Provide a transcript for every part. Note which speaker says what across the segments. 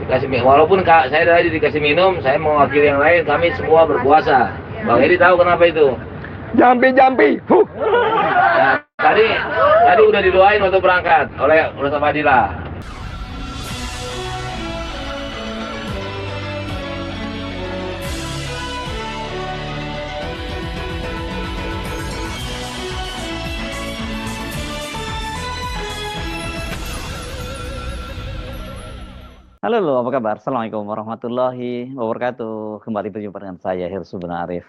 Speaker 1: Walaupun saya tadi dikasih minum, saya mewakili yang lain, kami semua berpuasa. Bang Edi tahu kenapa itu?
Speaker 2: Jampi.
Speaker 1: Nah, tadi udah didoain waktu berangkat oleh Ustaz Fadilah.
Speaker 3: Halo, apa kabar? Assalamualaikum warahmatullahi wabarakatuh. Kembali berjumpa dengan saya, Hirsu bin Arif.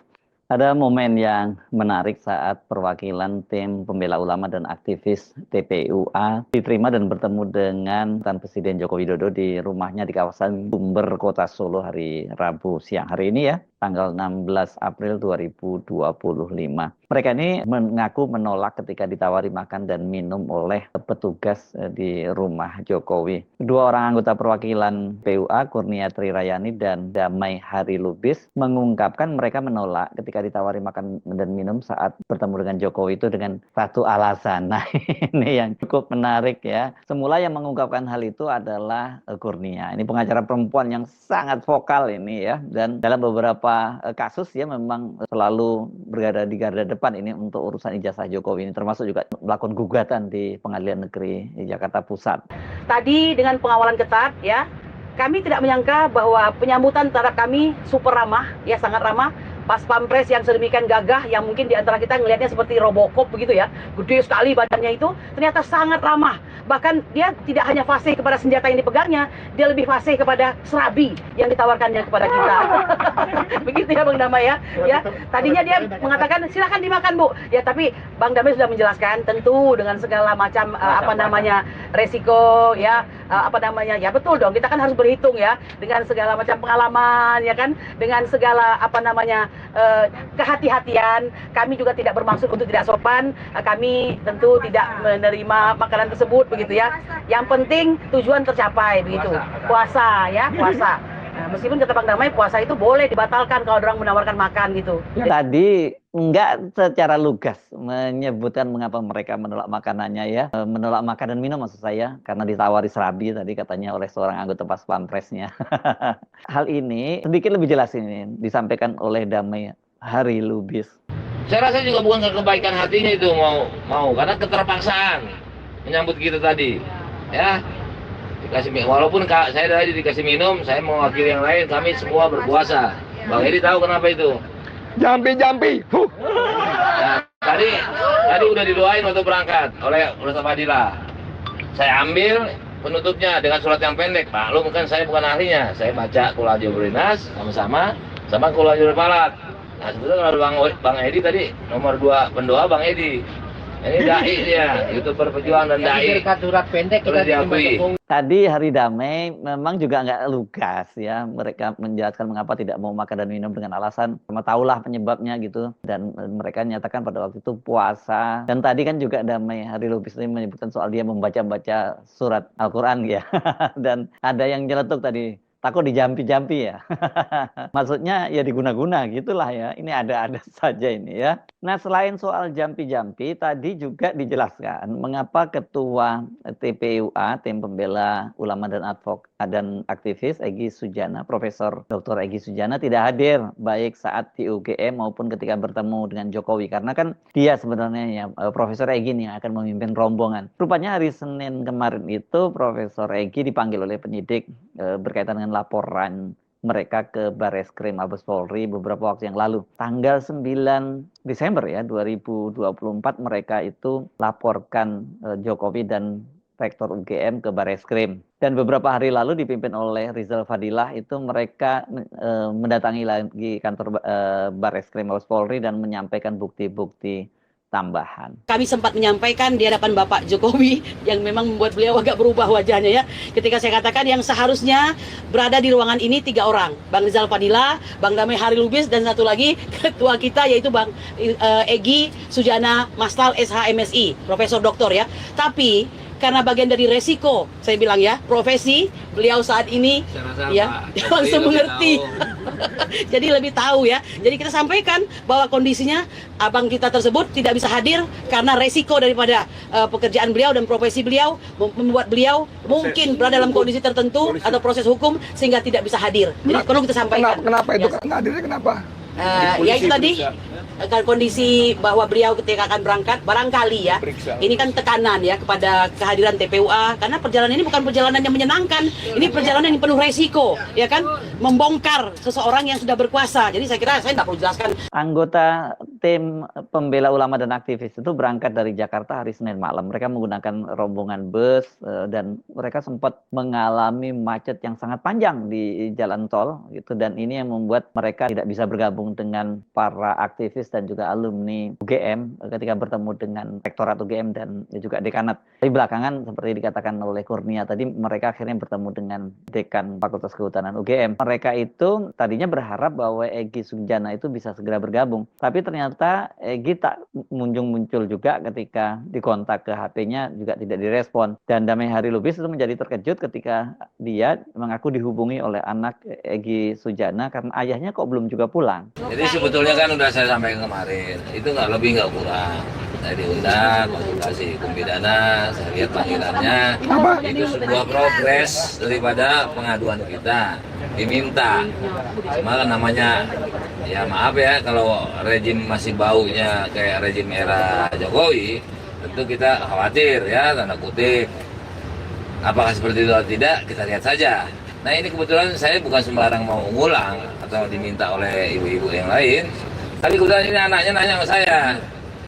Speaker 3: Ada momen yang menarik saat perwakilan tim pembela ulama dan aktivis TPUA diterima dan bertemu dengan Presiden Joko Widodo di rumahnya di kawasan Jember, Kota Solo hari Rabu siang hari ini ya, tanggal 16 April 2025. Mereka ini mengaku menolak ketika ditawari makan dan minum oleh petugas di rumah Jokowi. Kedua orang anggota perwakilan PUA, Kurnia Trirayani dan Damai Hari Lubis, mengungkapkan mereka menolak ketika ditawari makan dan minum saat bertemu dengan Jokowi itu dengan satu alasan. Nah, ini yang cukup menarik ya. Semula yang mengungkapkan hal itu adalah Kurnia. Ini pengacara perempuan yang sangat vokal ini ya. Dan dalam beberapa kasus ya memang selalu berada di garda depan ini untuk urusan ijazah Jokowi ini, termasuk juga melakukan gugatan di Pengadilan Negeri Jakarta Pusat.
Speaker 4: Tadi dengan pengawalan ketat ya, kami tidak menyangka bahwa penyambutan terhadap kami super ramah, ya sangat ramah. Pas Pampres yang sedemikian gagah, yang mungkin diantara kita ngelihatnya seperti Robocop begitu ya, gede sekali badannya itu, ternyata sangat ramah. Bahkan dia tidak hanya fasih kepada senjata yang dipegangnya, dia lebih fasih kepada serabi yang ditawarkannya kepada kita. Begitu ya Bang Damai ya. Tadinya dia mengatakan silakan dimakan Bu. Ya tapi Bang Damai sudah menjelaskan tentu dengan segala macam resiko ya, ya betul dong, kita kan harus berhitung ya dengan segala macam pengalaman ya kan, dengan segala kehati-hatian. Kami juga tidak bermaksud untuk tidak sopan, kami tentu tidak menerima makanan tersebut begitu ya. Yang penting tujuan tercapai begitu. Puasa ya, puasa. Nah, meskipun kata Bang Damai puasa itu boleh dibatalkan kalau orang menawarkan makan gitu.
Speaker 3: Tadi enggak secara lugas menyebutkan mengapa mereka menolak makanannya ya, menolak makan dan minum maksud saya, karena ditawari serabi tadi katanya oleh seorang anggota pas Pampresnya. Hal ini sedikit lebih jelas ini disampaikan oleh Damai Hari Lubis.
Speaker 1: Saya rasa juga bukan kebaikan hatinya itu mau karena keterpaksaan menyambut kita tadi ya. Walaupun saya tadi dikasih minum, saya mewakili yang lain, kami semua berpuasa. Bang Edi tahu kenapa itu?
Speaker 2: Jampi.
Speaker 1: Nah, tadi udah didoain waktu berangkat oleh Ustaz Fadilah. Saya ambil penutupnya dengan surat yang pendek. Maklum kan saya bukan ahlinya. Saya baca Qul A'udzu Birinas sama Qul A'udzu Falaq. Nah, sebetulnya kalau Bang Edi tadi nomor 2 pendoa Bang Edi. Ini dai dia, YouTuber perjuangan dan dai.
Speaker 5: Surat pendek kita
Speaker 1: diakui.
Speaker 3: Tadi Hari Damai memang juga nggak lugas ya. Mereka menjelaskan mengapa tidak mau makan dan minum dengan alasan sama tahulah penyebabnya gitu. Dan mereka nyatakan pada waktu itu puasa. Dan tadi kan juga Damai Hari Lubis ini menyebutkan soal dia membaca surat Al-Quran ya. Dan ada yang nyeletuk tadi, takut dijampi-jampi ya. Maksudnya ya diguna-guna gitulah ya. Ini ada-ada saja ini ya. Nah, selain soal jampi-jampi, tadi juga dijelaskan mengapa Ketua TPUA, Tim Pembela Ulama dan Aktivis, Egy Sujana, Profesor Dr. Egy Sujana tidak hadir baik saat di UGM maupun ketika bertemu dengan Jokowi. Karena kan dia sebenarnya ya, Profesor Egy yang akan memimpin rombongan. Rupanya hari Senin kemarin itu Profesor Egy dipanggil oleh penyidik berkaitan dengan laporan mereka ke Bareskrim Mabes Polri beberapa waktu yang lalu. Tanggal 9 Desember ya 2024 mereka itu laporkan Jokowi dan Rektor UGM ke Bareskrim. Dan beberapa hari lalu dipimpin oleh Rizal Fadilah itu mereka mendatangi lagi kantor Bareskrim Mabes Polri dan menyampaikan bukti-bukti tambahan.
Speaker 4: Kami sempat menyampaikan di hadapan Bapak Jokowi yang memang membuat beliau agak berubah wajahnya ya. Ketika saya katakan yang seharusnya berada di ruangan ini 3 orang. Bang Rizal Fadilah, Bang Damai Hari Lubis, dan satu lagi ketua kita yaitu Bang Egy Sujana Mastal SHMSI, Profesor Doktor ya. Tapi karena bagian dari resiko, saya bilang ya, profesi beliau saat ini,
Speaker 1: Saya rasa
Speaker 4: ya,
Speaker 1: Pak
Speaker 4: dia
Speaker 1: Jokowi
Speaker 4: langsung
Speaker 1: lebih
Speaker 4: mengerti. Jadi lebih tahu ya. Jadi kita sampaikan bahwa kondisinya abang kita tersebut tidak bisa hadir karena resiko daripada pekerjaan beliau dan profesi beliau membuat beliau mungkin berada dalam kondisi tertentu atau proses hukum sehingga tidak bisa hadir. Jadi perlu kita sampaikan.
Speaker 2: Kenapa itu?
Speaker 4: Ya.
Speaker 2: Nggak hadirnya kenapa?
Speaker 4: Ya itu tadi kan kondisi bahwa beliau ketika akan berangkat barangkali ya ini kan tekanan ya kepada kehadiran TPUA karena perjalanan ini bukan perjalanan yang menyenangkan, ini perjalanan yang penuh resiko ya kan, membongkar seseorang yang sudah berkuasa. Jadi saya kira saya tidak perlu jelaskan.
Speaker 3: Anggota tim pembela ulama dan aktivis itu berangkat dari Jakarta hari Senin malam. Mereka menggunakan rombongan bus dan mereka sempat mengalami macet yang sangat panjang di jalan tol gitu, dan ini yang membuat mereka tidak bisa bergabung dengan para aktivis dan juga alumni UGM ketika bertemu dengan rektorat UGM dan juga dekanat. Tapi belakangan seperti dikatakan oleh Kurnia tadi, mereka akhirnya bertemu dengan dekan Fakultas Kehutanan UGM. Mereka itu tadinya berharap bahwa Egy Sujana itu bisa segera bergabung, tapi ternyata Egy tak muncul juga ketika dikontak ke HP-nya juga tidak direspon. Dan Damai Hari Lubis itu menjadi terkejut ketika dia mengaku dihubungi oleh anak Egy Sujana karena ayahnya kok belum juga pulang.
Speaker 1: Jadi sebetulnya kan udah saya sampaikan kemarin, itu nggak lebih nggak kurang. Saya diundang konsultasi hukum pidana, saya lihat panggilannya, itu sebuah progres daripada pengaduan kita, diminta. Cuma kan namanya, ya maaf ya, kalau rejim masih baunya kayak rejim era Jokowi, tentu kita khawatir ya, tanda kutip. Apakah seperti itu atau tidak, kita lihat saja. Nah ini kebetulan saya bukan sembarang mau ngulang atau diminta oleh ibu-ibu yang lain, tapi kebetulan ini anaknya nanya ke saya,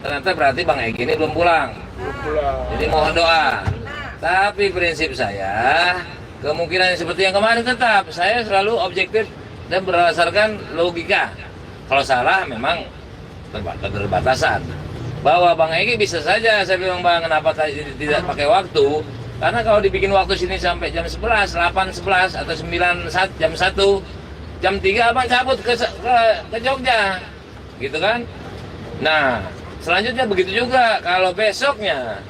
Speaker 1: ternyata berarti Bang Egy ini belum pulang. Jadi mohon doa. Tapi prinsip saya, kemungkinan seperti yang kemarin tetap, saya selalu objektif dan berdasarkan logika. Kalau salah memang terbatasan. Bahwa Bang Egy bisa saja, saya bilang Bang, kenapa tidak pakai waktu? Karena kalau dibikin waktu sini sampai jam 11, 8, 11, atau 9, jam 1, jam 3 abang cabut ke Jogja. Gitu kan? Nah, selanjutnya begitu juga kalau besoknya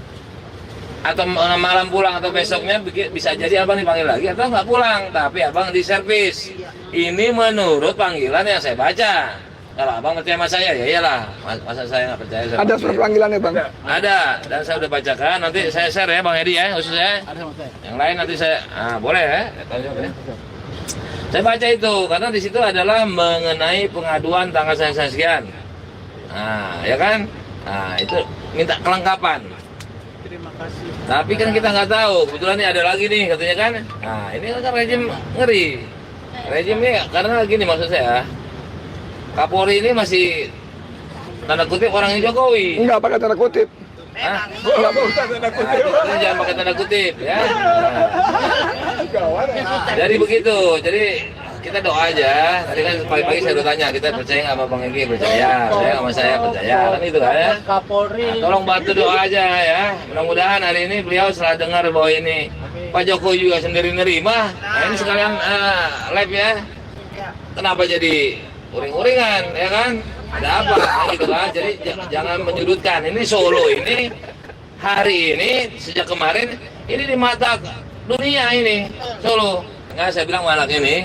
Speaker 1: atau malam pulang atau besoknya bisa jadi abang dipanggil lagi atau nggak pulang, tapi abang diservis. Ini menurut panggilan yang saya baca. Kalau abang percaya sama saya, ya iyalah. Masa saya nggak percaya sama
Speaker 2: Ada surat panggilannya, Bang?
Speaker 1: Ada, dan saya udah bacakan. Nanti saya share ya Bang Edi ya, khususnya. Yang lain nanti saya, boleh ya? Saya baca itu, karena di situ adalah mengenai pengaduan tanggal sekian. Nah, ya kan? Nah, itu minta kelengkapan.
Speaker 5: Terima kasih.
Speaker 1: Tapi kan kita nggak tahu, kebetulan ini ada lagi nih katanya kan. Nah, ini kan rejim ngeri. Rejim ini karena gini maksud saya, Kapolri ini masih tanda kutip orangnya Jokowi.
Speaker 2: Enggak pakai tanda kutip.
Speaker 1: Hah?
Speaker 2: Enggak pakai tanda kutip.
Speaker 1: Nah, jangan pakai tanda kutip ya. Nah, jadi begitu. Jadi kita doa aja. Tadi kan pagi-pagi saya udah tanya, kita percaya nggak sama Bang Egy? Percaya. Saya sama saya percaya. Kan itu kan ya.
Speaker 5: Kapolri.
Speaker 1: Nah, tolong bantu doa aja ya. Mudah-mudahan hari ini beliau setelah dengar bahwa ini Pak Jokowi juga sendiri nerima. Nah ini sekalian live ya. Kenapa jadi uring-uringan ya kan? Ada apa gitu kan? Jadi jangan menyudutkan. Ini Solo ini hari ini sejak kemarin ini di mata dunia ini Solo. Nggak, saya bilang sama anak ini,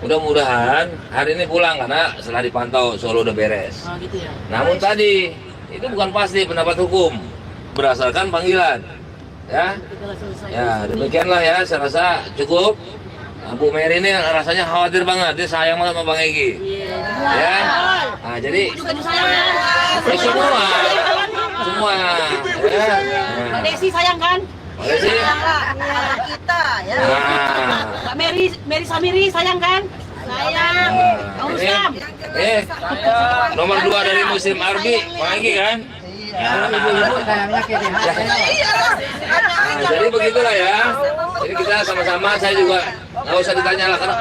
Speaker 1: mudah-mudahan hari ini pulang karena setelah dipantau Solo udah beres.
Speaker 4: Gitu ya.
Speaker 1: Namun tadi itu bukan pasti pendapat hukum berdasarkan panggilan. Ya, ya demikianlah ya. Saya rasa cukup. Bu Mary ini rasanya khawatir banget, dia sayang banget sama Bang Egy. Ya, nah jadi semua, ya.
Speaker 4: Mbak Desi sayang kan?
Speaker 1: Mbak Desi,
Speaker 6: kita ya.
Speaker 1: nah,
Speaker 4: Mbak Mary Samiri sayang kan? Sayang. Bang Rustam.
Speaker 1: Nomor 2 dari Muslim Arbi, Bang Egy kan? Nah, jadi begitulah ya. Jadi kita sama-sama, saya juga nggak usah ditanya lah karena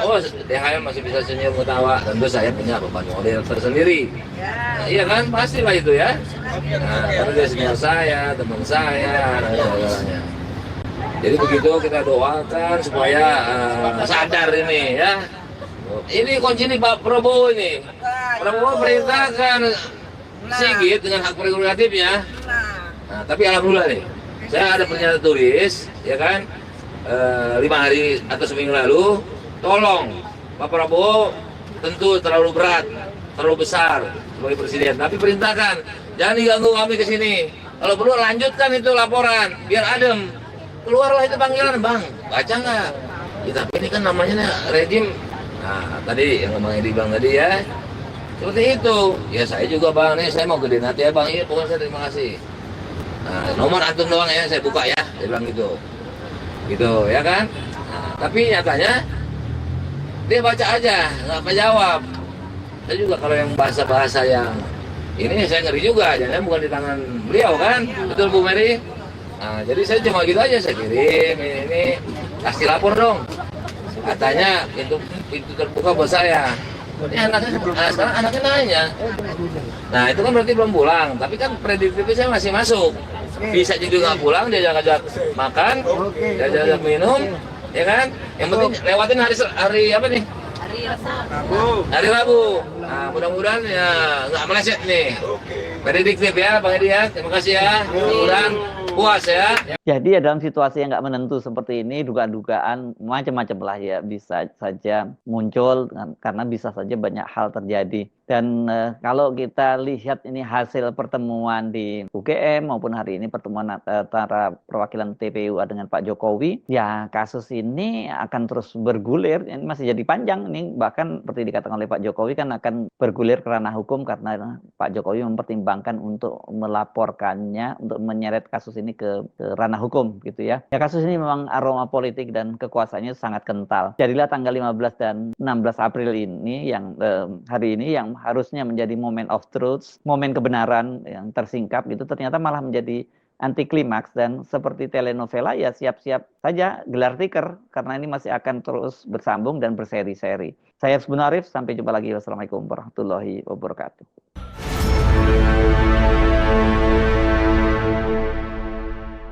Speaker 1: DHM masih bisa senyum ketawa. Tentu saya punya beban model tersendiri. Nah, iya kan, pastilah itu ya. Nah, karena dia senior saya, teman saya, dan segalanya. Jadi begitu kita doakan supaya sadar ini ya. Ini kunci nih Pak Prabowo ini. Prabowo perintahkan Sigit dengan hak prerogatifnya. Nah, tapi alhamdulillah nih, Saya ada pernyataan tulis, ya kan, 5 hari atau seminggu lalu, tolong Pak Prabowo tentu terlalu berat, terlalu besar sebagai presiden, tapi perintahkan jangan diganggu kami ke sini. Kalau perlu lanjutkan itu laporan, biar adem. Keluarlah itu panggilan, Bang. Baca nggak? Ya, tapi ini kan namanya rejim. Nah, tadi yang Bang Edi bilang tadi ya, seperti itu. Ya saya juga Bang, nih saya mau gedein hati ya Bang. Iya, pokoknya saya terima kasih. Nah, nomor antum doang ya, saya buka ya. Dia bilang gitu. Gitu, ya kan? Nah, tapi nyatanya dia baca aja, nggak menjawab. Saya juga kalau yang bahasa-bahasa yang ini saya ngeri juga, jangan bukan di tangan beliau kan, betul Bu Mary? Nah, jadi saya cuma gitu aja, saya kirim ini kasih lapor dong. Katanya pintu terbuka buat saya. Ini sekarang anaknya nanya. Nah itu kan berarti belum pulang, tapi kan prediktifnya saya masih masuk. Bisa juga nggak pulang, dia ajak makan, dia ajak minum, ya kan? Yang penting lewatin hari apa nih? Hari Rabu. Nah, mudah-mudahan ya nggak meleset nih. Prediktif ya, Bang Edi ya. Terima kasih ya. Mudah-mudahan puas ya.
Speaker 3: Jadi ya dalam situasi yang nggak menentu seperti ini, dugaan-dugaan macam-macam lah ya bisa saja muncul karena bisa saja banyak hal terjadi. Dan kalau kita lihat ini hasil pertemuan di UGM maupun hari ini pertemuan antara perwakilan TPUA dengan Pak Jokowi, ya kasus ini akan terus bergulir, ini masih jadi panjang nih, bahkan seperti dikatakan oleh Pak Jokowi kan akan bergulir ke ranah hukum karena Pak Jokowi mempertimbangkan untuk melaporkannya, untuk menyeret kasus ini ke ranah hukum gitu ya. Ya kasus ini memang aroma politik dan kekuasaannya sangat kental. Jadilah tanggal 15 dan 16 April ini yang hari ini yang harusnya menjadi moment of truth, momen kebenaran yang tersingkap gitu ternyata malah menjadi anti klimaks dan seperti telenovela ya siap-siap saja gelar tikar karena ini masih akan terus bersambung dan berseri-seri. Saya Sebenarnya Arif, sampai jumpa lagi. Wassalamualaikum warahmatullahi wabarakatuh.